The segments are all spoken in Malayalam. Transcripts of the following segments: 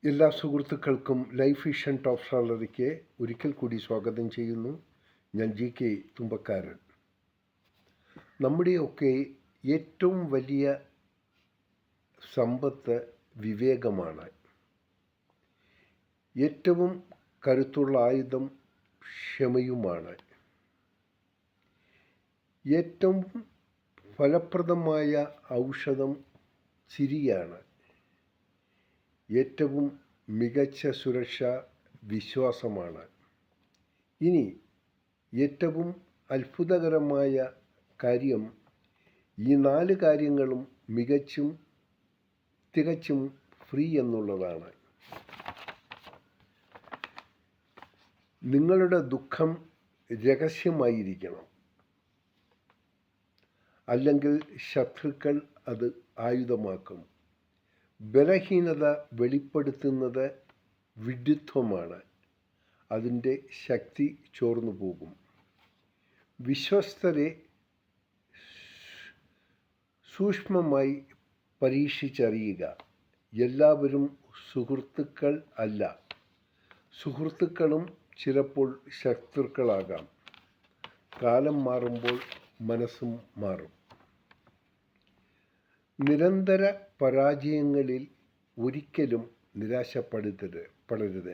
എല്ലാ സുഹൃത്തുക്കൾക്കും ലൈഫ് വിഷൻ ടോപ്പ് സാലറിക്ക് ഒരിക്കൽ കൂടി സ്വാഗതം ചെയ്യുന്നു. ഞാൻ GK തുമ്പക്കാരൻ. നമ്മുടെയൊക്കെ ഏറ്റവും വലിയ സമ്പത്ത് വിവേകമാണ്. ഏറ്റവും കരുത്തുള്ള ആയുധം ക്ഷമയുമാണ്. ഏറ്റവും ഫലപ്രദമായ ഔഷധം ചിരിയാണ്. ഏറ്റവും മികച്ച സുരക്ഷ വിശ്വാസമാണ്. ഇനി ഏറ്റവും അത്ഭുതകരമായ കാര്യം, ഈ 4 കാര്യങ്ങളും തികച്ചും ഫ്രീ എന്നുള്ളതാണ്. നിങ്ങളുടെ ദുഃഖം രഹസ്യമായിരിക്കണം, അല്ലെങ്കിൽ ശത്രുക്കൾ അത് ആയുധമാക്കും. ബലഹീനത വെളിപ്പെടുത്തുന്നത് വിഡ്ഢിത്വമാണ്. അതിൻ്റെ ശക്തി ചോർന്നു പോകും. വിശ്വസ്തരെ സൂക്ഷ്മമായി പരീക്ഷിച്ചറിയുക. എല്ലാവരും സുഹൃത്തുക്കൾ അല്ല. സുഹൃത്തുക്കളും ചിലപ്പോൾ ശത്രുക്കളാകാം. കാലം മാറുമ്പോൾ മനസ്സും മാറും. നിരന്തര പരാജയങ്ങളിൽ ഒരിക്കലും നിരാശപ്പെടരുത്.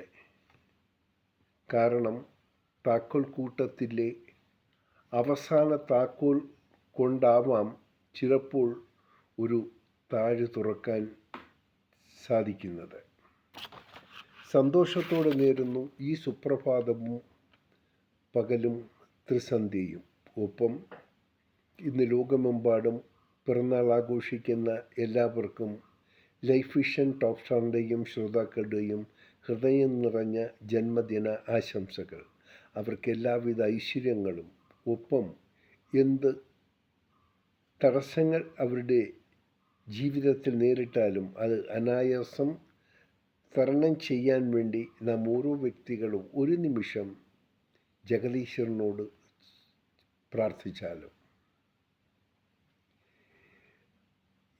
കാരണം താക്കോൽ കൂട്ടത്തിലെ അവസാന താക്കോൽ കൊണ്ടാവാം ചിലപ്പോൾ ഒരു താഴ് തുറക്കാൻ സാധിക്കുന്നത്. സന്തോഷത്തോടെ നേരുന്നു ഈ സുപ്രഭാതവും പകലും ത്രിസന്ധ്യയും. ഒപ്പം ഇന്ന് ലോകമെമ്പാടും പിറന്നാൾ ആഘോഷിക്കുന്ന എല്ലാവർക്കും ലൈഫ് വിഷൻ ടോപ്പ് സ്റ്റാറിൻ്റെയും ശ്രോതാക്കളുടെയും ഹൃദയം നിറഞ്ഞ ജന്മദിന ആശംസകൾ. അവർക്ക് എല്ലാവിധ ഐശ്വര്യങ്ങളും, ഒപ്പം എന്ത് തടസ്സങ്ങൾ അവരുടെ ജീവിതത്തിൽ നേരിട്ടാലും അത് അനായാസം തരണം ചെയ്യാൻ വേണ്ടി നാം ഓരോ വ്യക്തികളും ഒരു നിമിഷം ജഗദീശ്വരനോട് പ്രാർത്ഥിച്ചാലും.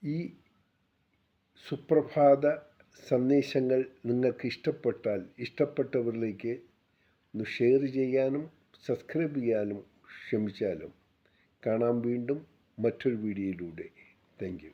ഈ സുപ്രഭാത സന്ദേശങ്ങൾ നിങ്ങൾക്ക് ഇഷ്ടപ്പെട്ടവരിലേക്ക് ഒന്ന് ഷെയർ ചെയ്യാനും സബ്സ്ക്രൈബ് ചെയ്യാനും ശ്രമിച്ചാലും. കാണാം വീണ്ടും മറ്റൊരു വീഡിയോയിലൂടെ. Thank you.